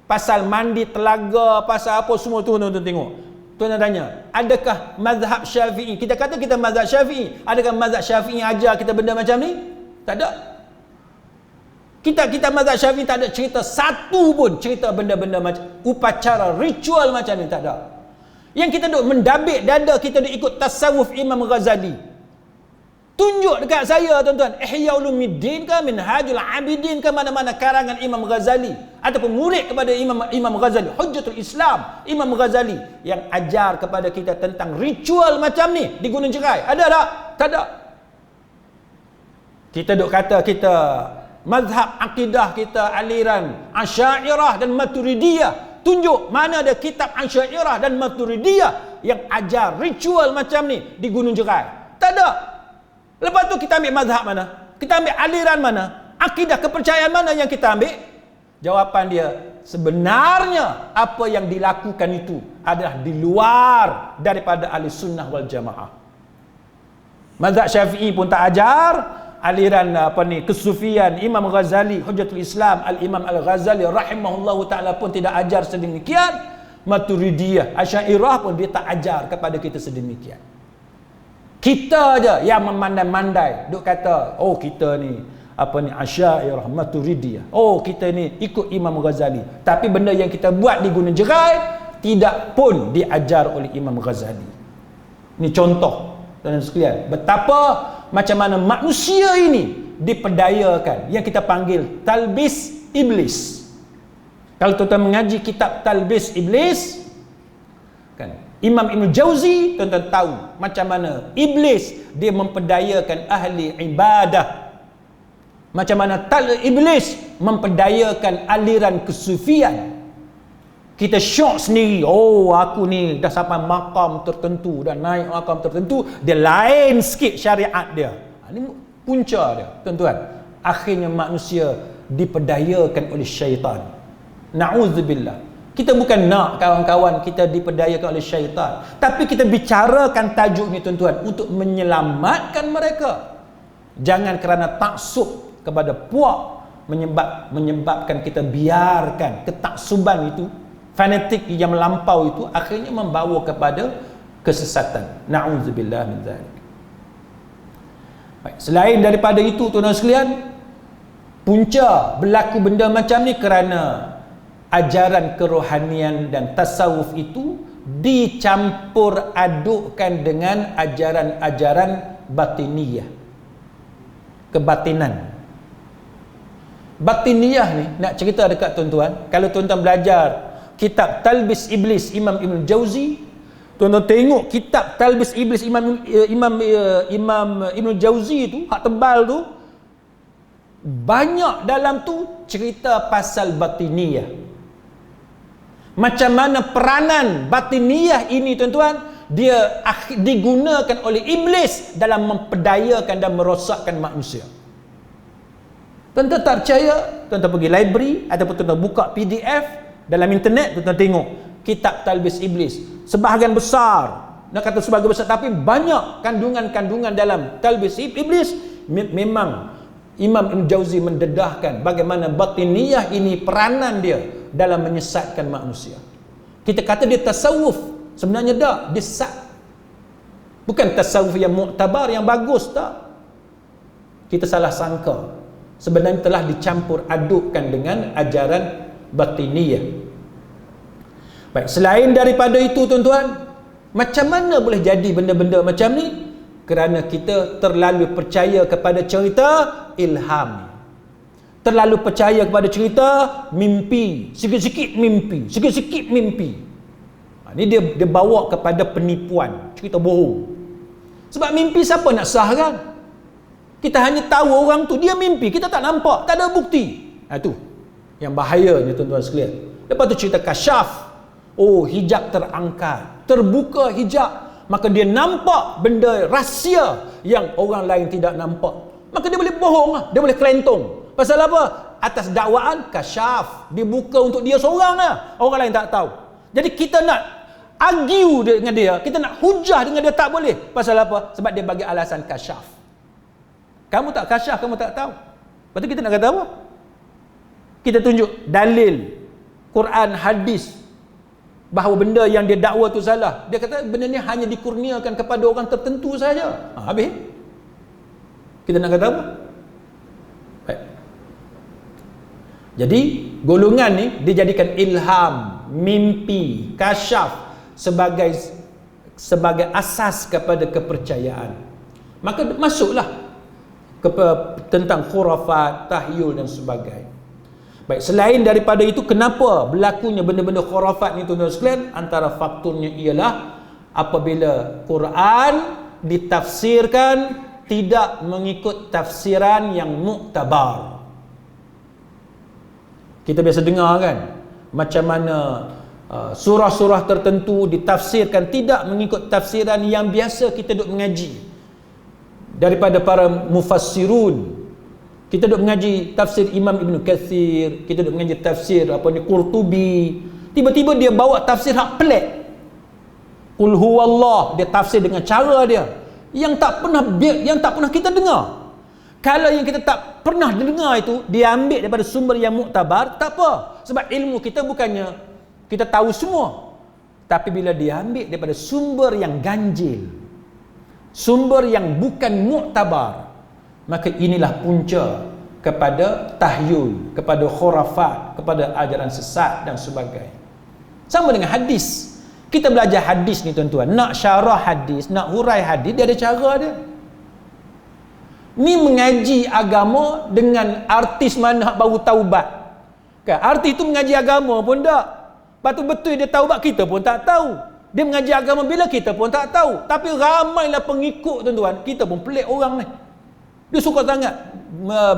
Pasal mandi telaga, pasal apa semua tu tuan-tuan tengok. Tuan-tuan tanya, adakah mazhab Syafi'i? Kita kata kita mazhab Syafi'i. Adakah mazhab Syafi'i ajar kita benda macam ni? Tak ada. Kita mazhab Syafi'i tak ada cerita satu pun cerita benda-benda macam upacara ritual macam ni, tak ada. Yang kita duk mendabik dada, kita duk ikut tasawuf Imam Ghazali. Tunjuk dekat saya tuan-tuan, Ihya Ulumuddin ke, Minhajul Abidin ke, mana-mana karangan Imam Ghazali ataupun murid kepada Imam Ghazali, Hujjatul Islam Imam Ghazali yang ajar kepada kita tentang ritual macam ni di Gunung Jerai. Ada tak? Tak ada. Kita duk kata kita mazhab akidah kita aliran Asy'ariyah dan Maturidiyah. Tunjuk mana ada kitab Asy'ariyah dan Maturidiyah yang ajar ritual macam ni di Gunung Jerai. Tak ada. Lepas tu kita ambil mazhab mana? Kita ambil aliran mana? Akidah kepercayaan mana yang kita ambil? Jawapan dia, sebenarnya apa yang dilakukan itu adalah di luar daripada ahli sunnah wal jamaah. Mazhab Syafi'i pun tak ajar, aliran kesufian Imam Ghazali, Hujjatul Islam Al-Imam Al-Ghazali rahimahullahu ta'ala pun tidak ajar sedemikian. Maturidiyah, Asy'ariyah pun dia tak ajar kepada kita sedemikian. Kita aja yang memandai-mandai duk kata, oh kita ni Asy'ariyah, Maturidiyah, oh kita ni ikut Imam Ghazali. Tapi benda yang kita buat di Gunung Jerai tidak pun diajar oleh Imam Ghazali. Ini contoh tuan-tuan sekalian, betapa macam mana manusia ini diperdayakan, yang kita panggil talbis iblis. Kalau tuan-tuan mengaji kitab Talbis Iblis kan, Imam Ibn Jauzi, tuan-tuan tahu macam mana iblis dia memperdayakan ahli ibadah, macam mana iblis memperdayakan aliran kesufian. Kita syok sendiri, oh aku ni dah sampai makam tertentu, dah naik makam tertentu, dia lain sikit syariat dia. Ini punca dia tuan-tuan. Akhirnya manusia diperdayakan oleh syaitan. Na'udzubillah. Kita bukan nak kawan-kawan kita diperdayakan oleh syaitan, tapi kita bicarakan tajuk ni tuan-tuan untuk menyelamatkan mereka. Jangan kerana taksub kepada puak menyebabkan kita biarkan ketaksuban itu, fanatik yang melampau itu akhirnya membawa kepada kesesatan. Na'udzubillah min dzalik. Baik, selain daripada itu tuan-tuan sekalian, punca berlaku benda macam ni kerana ajaran kerohanian dan tasawuf itu dicampur adukkan dengan ajaran-ajaran batiniyah, kebatinan. Batiniyah ni nak cerita dekat tuan-tuan, kalau tuan-tuan belajar kitab Talbis Iblis Imam Ibn Jauzi, tuan-tuan tengok kitab Talbis Iblis Imam Ibn Jauzi tu, hak tebal tu, banyak dalam tu cerita pasal batiniyah. Macam mana peranan batiniyah ini tuan-tuan, dia digunakan oleh iblis dalam memperdayakan dan merosakkan manusia. Tuan-tuan tak percaya, tuan-tuan pergi library ataupun tuan-tuan buka PDF dalam internet, tuan-tuan tengok kitab Talbis Iblis. Sebahagian besar, nak kata sebahagian besar, tapi banyak kandungan-kandungan dalam Talbis Iblis memang Imam Ibn Jauzi mendedahkan bagaimana batiniyah ini peranan dia dalam menyesatkan manusia. Kita kata dia tasawuf, sebenarnya tak, dia sesat. Bukan tasawuf yang muktabar, yang bagus, tak. Kita salah sangka. Sebenarnya telah dicampur adukkan dengan ajaran batiniyah. Baik, selain daripada itu tuan-tuan, macam mana boleh jadi benda-benda macam ni? Kerana kita terlalu percaya kepada cerita ilham. Terlalu percaya kepada cerita mimpi. Sikit-sikit mimpi. Sikit-sikit mimpi. Ini dia bawa kepada penipuan. Cerita bohong. Sebab mimpi siapa nak sahkan? Kita hanya tahu orang tu dia mimpi. Kita tak nampak. Tak ada bukti. Itu yang bahayanya tuan-tuan sekalian. Lepas tu cerita kasyaf. Oh, hijab terangkat. Terbuka hijab. Maka dia nampak benda rahsia yang orang lain tidak nampak. Maka dia boleh bohong lah. Dia boleh kelentong. Pasal apa? Atas dakwaan kasyaf. Dibuka untuk dia seorang lah. Orang lain tak tahu. Jadi kita nak argue dengan dia. Kita nak hujah dengan dia, tak boleh. Pasal apa? Sebab dia bagi alasan kasyaf. Kamu tak kasyaf, kamu tak tahu. Lepas tu kita nak kata apa? Kita tunjuk dalil Quran, hadis bahawa benda yang dia dakwa tu salah. Dia kata benda ni hanya dikurniakan kepada orang tertentu saja. Habis. Kita nak kata apa? Baik. Jadi golongan ni dijadikan ilham, mimpi, kasyaf sebagai asas kepada kepercayaan. Maka masuklah tentang khurafat, tahyul dan sebagainya. Baik, selain daripada itu, kenapa berlakunya benda-benda khurafat ni tuan-tuan sekalian? Antara faktornya ialah apabila Quran ditafsirkan tidak mengikut tafsiran yang muktabar. Kita biasa dengar kan macam mana surah-surah tertentu ditafsirkan tidak mengikut tafsiran yang biasa kita duk mengaji daripada para mufassirun. Kita duk mengaji tafsir Imam Ibn Kathir, kita duk mengaji tafsir Qurtubi. Tiba-tiba dia bawa tafsir hak pelik. Qul huwallah, dia tafsir dengan cara dia yang tak pernah kita dengar. Kalau yang kita tak pernah dengar itu dia ambil daripada sumber yang muktabar, tak apa. Sebab ilmu kita bukannya kita tahu semua. Tapi bila dia ambil daripada sumber yang ganjil, sumber yang bukan muktabar, maka inilah punca kepada tahyul, kepada khurafat, kepada ajaran sesat dan sebagainya. Sama dengan hadis. Kita belajar hadis ni tuan-tuan, nak syarah hadis, nak hurai hadis, dia ada cara dia. Ni mengaji agama dengan artis mana baru taubat. Kan? Artis tu mengaji agama pun tak. Lepas tu betul dia taubat, kita pun tak tahu. Dia mengaji agama bila, kita pun tak tahu. Tapi ramailah pengikut tuan-tuan. Kita pun pelik orang ni. Dia suka sangat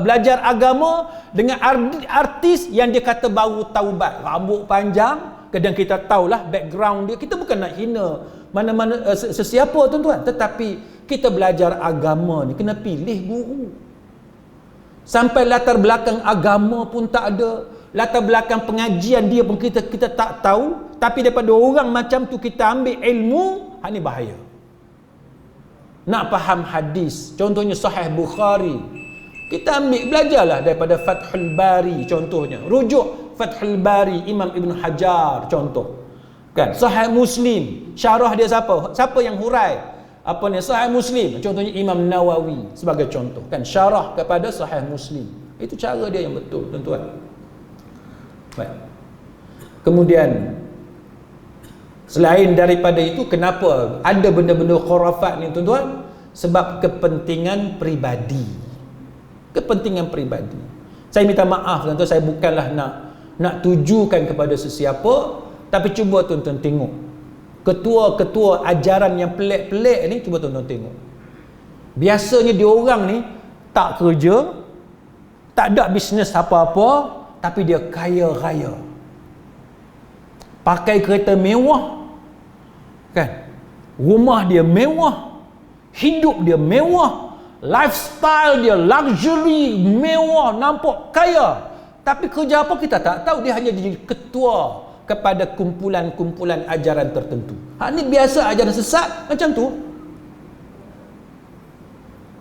belajar agama dengan artis yang dia kata baru taubat, rambut panjang. Kadang kita tahulah background dia. Kita bukan nak hina mana-mana sesiapa tuan-tuan, tetapi kita belajar agama ni kena pilih guru. Sampai latar belakang agama pun tak ada, latar belakang pengajian dia pun kita tak tahu. Tapi daripada orang macam tu kita ambil ilmu, ini bahaya. Nak faham hadis, contohnya Sahih Bukhari, kita ambil belajarlah daripada Fathul Bari contohnya. Rujuk Fathul Bari Imam Ibn Hajar contoh. Kan? Sahih Muslim, syarah dia siapa? Siapa yang hurai? Apa ni Sahih Muslim? Contohnya Imam Nawawi sebagai contoh. Kan syarah kepada Sahih Muslim. Itu cara dia yang betul, tuan-tuan. Baik. Kemudian selain daripada itu, kenapa ada benda-benda khurafat ni tuan-tuan? Sebab kepentingan peribadi. Kepentingan peribadi. Saya minta maaf tuan-tuan, saya bukanlah nak tujukan kepada sesiapa, tapi cuba tuan-tuan tengok. Ketua-ketua ajaran yang pelik-pelik ni, cuba tuan-tuan tengok. Biasanya diorang ni tak kerja, tak ada bisnes apa-apa, tapi dia kaya raya. Pakai kereta mewah. Kan? Rumah dia mewah, hidup dia mewah, lifestyle dia luxury, mewah, nampak kaya. Tapi kerja apa kita tak tahu. Dia hanya jadi ketua kepada kumpulan-kumpulan ajaran tertentu. Ini biasa ajaran sesat macam tu.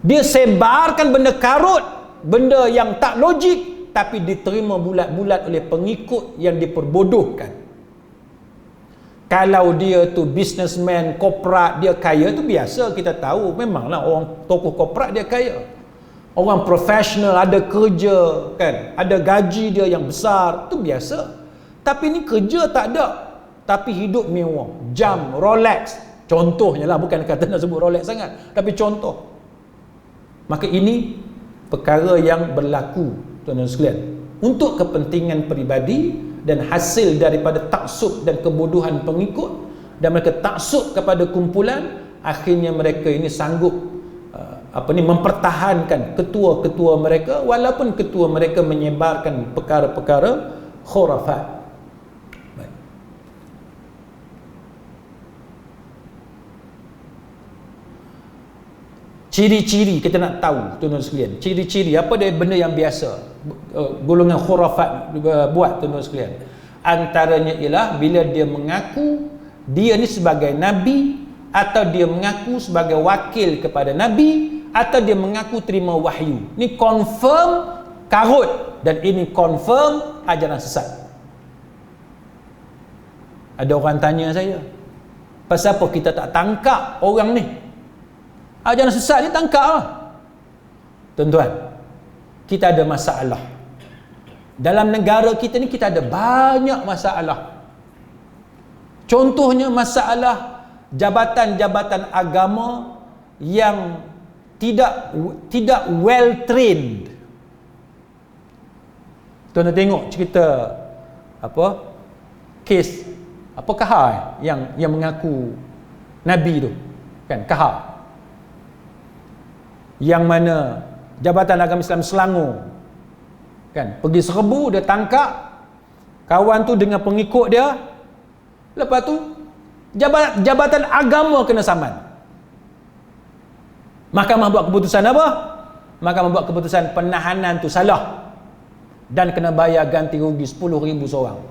Dia sebarkan benda karut, benda yang tak logik, tapi diterima bulat-bulat oleh pengikut yang diperbodohkan. Kalau dia tu businessman, korporat, dia kaya, tu biasa, kita tahu. Memanglah orang tokoh korporat dia kaya. Orang profesional, ada kerja, kan, ada gaji dia yang besar, tu biasa. Tapi ni kerja tak ada, tapi hidup mewah, jam, Rolex, contohnya lah, bukan kata nak sebut Rolex sangat, tapi contoh. Maka ini perkara yang berlaku, tuan-tuan sekalian, untuk kepentingan peribadi dan hasil daripada taksub dan kebodohan pengikut, dan mereka taksub kepada kumpulan. Akhirnya mereka ini sanggup mempertahankan ketua-ketua mereka, walaupun ketua mereka menyebarkan perkara-perkara khurafat. Ciri-ciri kita nak tahu, tuan-tuan sekalian, ciri-ciri apa dia benda yang biasa golongan khurafat buat, tuan-tuan sekalian. Antaranya ialah bila dia mengaku dia ni sebagai nabi, atau dia mengaku sebagai wakil kepada nabi, atau dia mengaku terima wahyu. Ni confirm karut, dan ini confirm ajaran sesat. Ada orang tanya saya, pasal apa kita tak tangkap orang ni? Ajaran sesat ni tangkap lah. Tuan-tuan, kita ada masalah. Dalam negara kita ni kita ada banyak masalah. Contohnya masalah jabatan-jabatan agama yang tidak well trained. Tuan-tuan tengok cerita kes Kahar yang mengaku nabi tu, kan, Kahar, yang mana Jabatan Agama Islam Selangor, kan, pergi serbu, dia tangkap kawan tu dengan pengikut dia. Lepas tu jabatan agama kena saman. Mahkamah buat keputusan apa? Mahkamah buat keputusan penahanan tu salah dan kena bayar ganti rugi 10,000 seorang.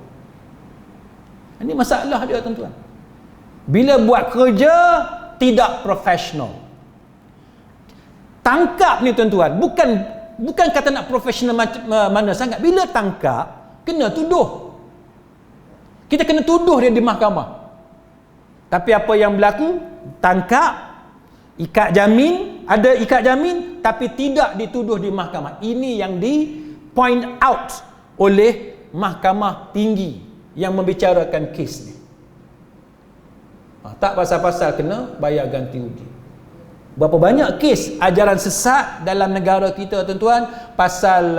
Ini masalah dia, tuan-tuan. Bila buat kerja tidak profesional. Tangkap ni, tuan-tuan, bukan kata nak profesional mana sangat. Bila tangkap, kena tuduh. Kita kena tuduh dia di mahkamah. Tapi apa yang berlaku? Tangkap, ikat jamin, ada ikat jamin, tapi tidak dituduh di mahkamah. Ini yang di point out oleh mahkamah tinggi yang membicarakan kes ni. Tak pasal-pasal kena bayar ganti rugi. Berapa banyak kes ajaran sesat dalam negara kita, tuan-tuan, pasal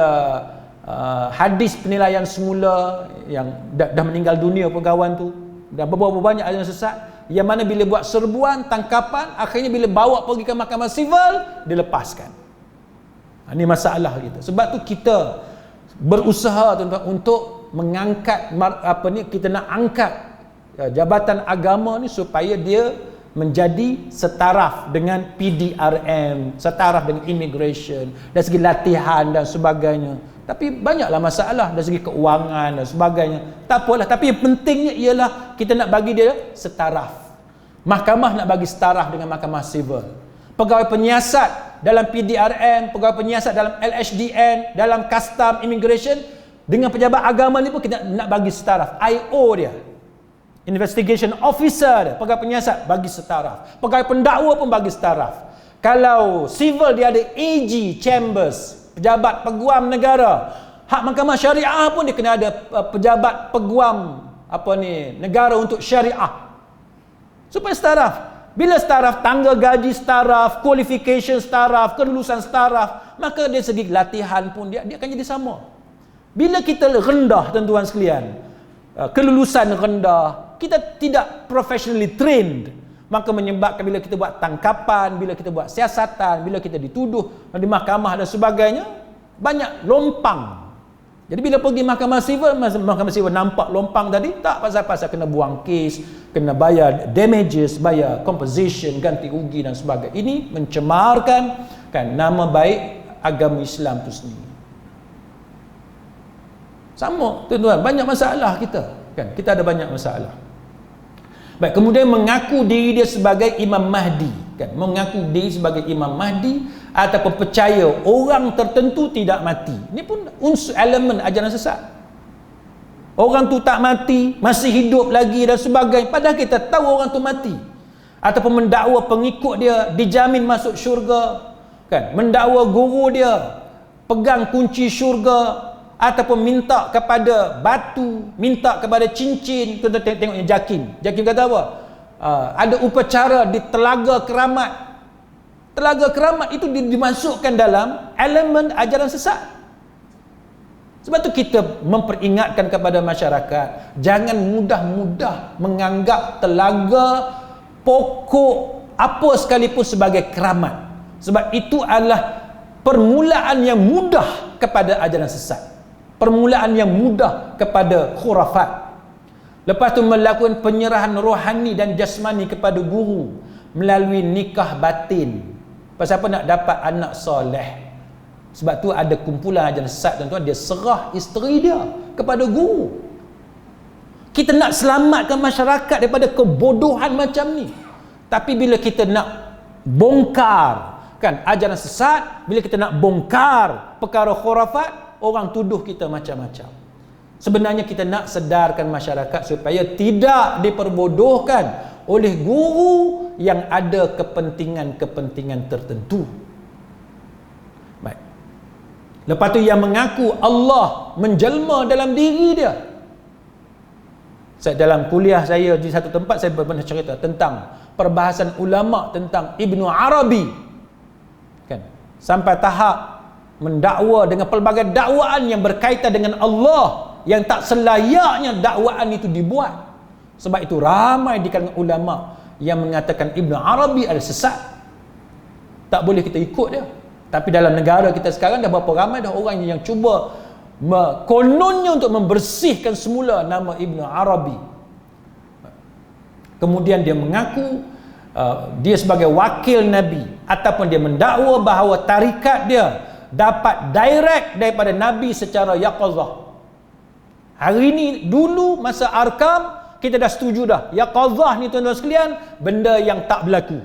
hadis penilaian semula yang dah meninggal dunia pegawai tu, dan berapa banyak ajaran sesat yang mana bila buat serbuan, tangkapan, akhirnya bila bawa pergi ke mahkamah sivil, dilepaskan. Ini masalah kita. Sebab tu kita berusaha, tuan-tuan, untuk mengangkat kita nak angkat jabatan agama ni supaya dia menjadi setaraf dengan PDRM, setaraf dengan immigration, dari segi latihan dan sebagainya. Tapi banyaklah masalah dari segi keuangan dan sebagainya. Tak apalah, tapi yang pentingnya ialah kita nak bagi dia setaraf. Mahkamah nak bagi setaraf dengan mahkamah sivil. Pegawai penyiasat dalam PDRM, pegawai penyiasat dalam LHDN, dalam custom, immigration, dengan pejabat agama ni pun kita nak bagi setaraf. IO dia, investigation officer dia, pegawai penyiasat, bagi setaraf. Pegawai pendakwa pun bagi setaraf. Kalau civil dia ada AG Chambers, pejabat peguam negara. Hak mahkamah syariah pun dia kena ada pejabat peguam negara untuk syariah. Supaya setaraf. Bila setaraf, tangga gaji setaraf, qualification setaraf, kelulusan setaraf, maka dari segi latihan pun dia akan jadi sama. Bila kita rendah, tuan-tuan sekalian, kelulusan rendah, kita tidak professionally trained, maka menyebabkan bila kita buat tangkapan, bila kita buat siasatan, bila kita dituduh di mahkamah dan sebagainya, banyak lompang. Jadi bila pergi mahkamah sivil nampak lompang tadi, tak pasal-pasal kena buang kes, kena bayar damages, bayar composition, ganti rugi dan sebagainya. Ini mencemarkan, kan, nama baik agama Islam itu sendiri. Sama, tuan-tuan, banyak masalah kita, kan? Kita ada banyak masalah. Baik, kemudian mengaku diri dia sebagai Imam Mahdi, kan? Mengaku diri sebagai Imam Mahdi ataupun percaya orang tertentu tidak mati. Ini pun unsur elemen ajaran sesat. orang tu tak mati, masih hidup lagi dan sebagainya, padahal kita tahu orang tu mati. Ataupun mendakwa pengikut dia dijamin masuk syurga, kan? Mendakwa guru dia pegang kunci syurga, ataupun minta kepada batu, minta kepada cincin. Tuan-tuan tengoknya Jakim kata apa? Ada upacara di Telaga Keramat. Telaga Keramat itu dimasukkan dalam elemen ajaran sesat. Sebab tu kita memperingatkan kepada masyarakat, jangan mudah-mudah menganggap telaga, pokok apa sekalipun sebagai keramat. Sebab itu adalah permulaan yang mudah kepada ajaran sesat, permulaan yang mudah kepada khurafat. Lepas tu melakukan penyerahan rohani dan jasmani kepada guru melalui nikah batin. Pasal apa? Nak dapat anak soleh. Sebab tu ada kumpulan ajaran sesat, tuan-tuan, dia serah isteri dia kepada guru. Kita nak selamatkan masyarakat daripada kebodohan macam ni. Tapi bila kita nak bongkar, kan, ajaran sesat, bila kita nak bongkar perkara khurafat, orang tuduh kita macam-macam. Sebenarnya kita nak sedarkan masyarakat supaya tidak diperbodohkan oleh guru yang ada kepentingan-kepentingan tertentu. Baik. Lepas tu yang mengaku Allah menjelma dalam diri dia. Dalam kuliah saya di satu tempat, saya pernah cerita tentang perbahasan ulama tentang Ibnu Arabi, kan, sampai tahap mendakwa dengan pelbagai dakwaan yang berkaitan dengan Allah yang tak selayaknya dakwaan itu dibuat. Sebab itu ramai di kalangan ulama yang mengatakan Ibnu Arabi adalah sesat, tak boleh kita ikut dia. Tapi dalam negara kita sekarang dah berapa ramai dah orang yang cuba kononnya untuk membersihkan semula nama Ibnu Arabi. Kemudian dia mengaku dia sebagai wakil Nabi, ataupun dia mendakwa bahawa tarikat dia dapat direct daripada Nabi secara yaqazah. Hari ni, dulu masa Arkam kita dah setuju dah, yaqazah ni tuan-tuan sekalian benda yang tak berlaku.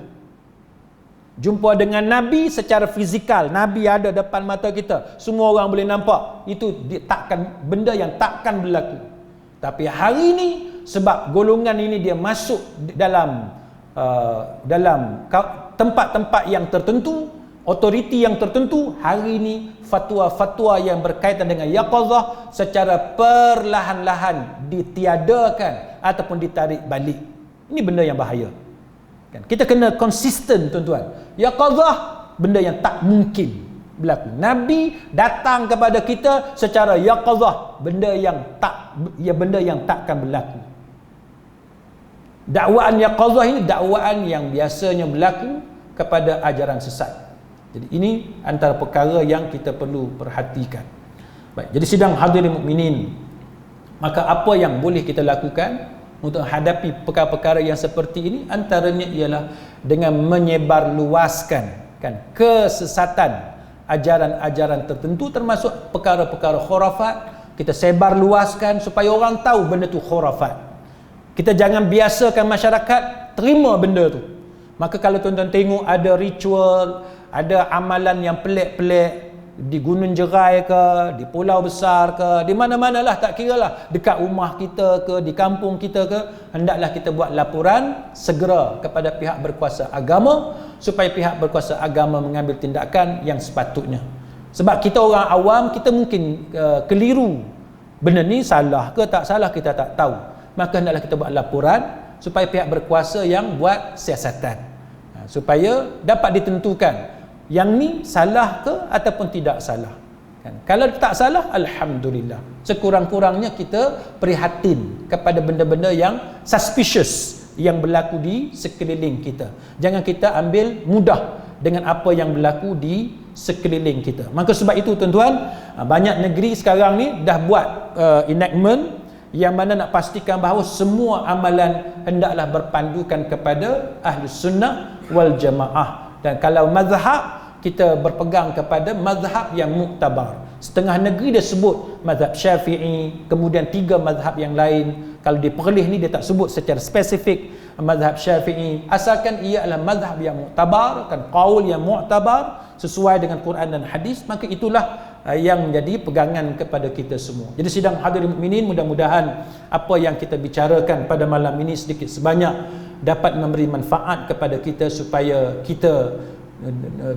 Jumpa dengan Nabi secara fizikal, Nabi ada depan mata kita, semua orang boleh nampak, itu benda yang takkan berlaku. Tapi hari ini sebab golongan ini dia masuk dalam tempat-tempat yang tertentu, otoriti yang tertentu, hari ini fatwa-fatwa yang berkaitan dengan yaqazah secara perlahan-lahan ditiadakan ataupun ditarik balik. Ini benda yang bahaya. Kita kena konsisten, tuan-tuan. Yaqazah benda yang tak mungkin berlaku. Nabi datang kepada kita secara yaqazah, benda yang takkan berlaku. Dakwaan yaqazah ini dakwaan yang biasanya berlaku kepada ajaran sesat. Jadi ini antara perkara yang kita perlu perhatikan. Baik, jadi sidang hadirin mukminin, maka apa yang boleh kita lakukan untuk hadapi perkara-perkara yang seperti ini? Antaranya ialah dengan menyebarluaskan, kan, kesesatan ajaran-ajaran tertentu, termasuk perkara-perkara khurafat. Kita sebarluaskan supaya orang tahu benda tu khurafat. Kita jangan biasakan masyarakat terima benda tu. Maka kalau tuan-tuan tengok ada ritual, ada amalan yang pelik-pelik di Gunung Jerai ke, di Pulau Besar ke, di mana-mana lah, tak kira lah, dekat rumah kita ke, di kampung kita ke, hendaklah kita buat laporan segera kepada pihak berkuasa agama supaya pihak berkuasa agama mengambil tindakan yang sepatutnya. Sebab kita orang awam, kita mungkin keliru, benda ni salah ke tak salah kita tak tahu. Maka hendaklah kita buat laporan supaya pihak berkuasa yang buat siasatan, supaya dapat ditentukan yang ni salah ke ataupun tidak salah, kan? Kalau tak salah, alhamdulillah, sekurang-kurangnya kita prihatin kepada benda-benda yang suspicious yang berlaku di sekeliling kita. Jangan kita ambil mudah dengan apa yang berlaku di sekeliling kita. Maka sebab itu, tuan-tuan, banyak negeri sekarang ni dah buat enactment yang mana nak pastikan bahawa semua amalan hendaklah berpandukan kepada Ahlus Sunnah wal Jamaah. Dan kalau mazhab, kita berpegang kepada mazhab yang muktabar. Setengah negeri dia sebut mazhab Syafi'i, kemudian 3 mazhab yang lain. Kalau di Perlis ni dia tak sebut secara spesifik mazhab Syafi'i, asalkan ia adalah mazhab yang muktabar, kan, qaul yang muktabar sesuai dengan Quran dan hadis, maka itulah yang menjadi pegangan kepada kita semua. Jadi sidang hadirin mukminin, mudah-mudahan apa yang kita bicarakan pada malam ini sedikit sebanyak dapat memberi manfaat kepada kita supaya kita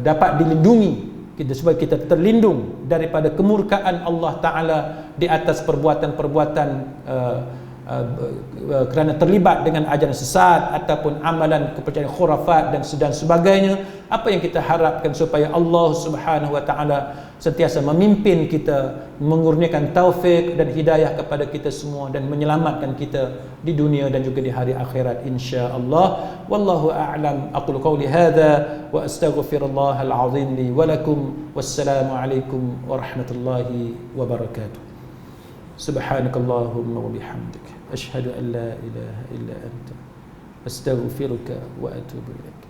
dapat dilindungi, supaya kita terlindung daripada kemurkaan Allah Ta'ala di atas perbuatan-perbuatan kerana terlibat dengan ajaran sesat ataupun amalan kepercayaan khurafat dan sebagainya. Apa yang kita harapkan supaya Allah Subhanahu wa Ta'ala sentiasa memimpin kita, mengurniakan taufik dan hidayah kepada kita semua dan menyelamatkan kita di dunia dan juga di hari akhirat insya-Allah. Wallahu a'lam. Aqulu qawli hadza wa astaghfirullahal azim li wa lakum. Wassalamu alaikum warahmatullahi wabarakatuh. Subhanakallahumma wa bihamdika asyhadu an la ilaha illa anta astaghfiruka wa atubu ilaik.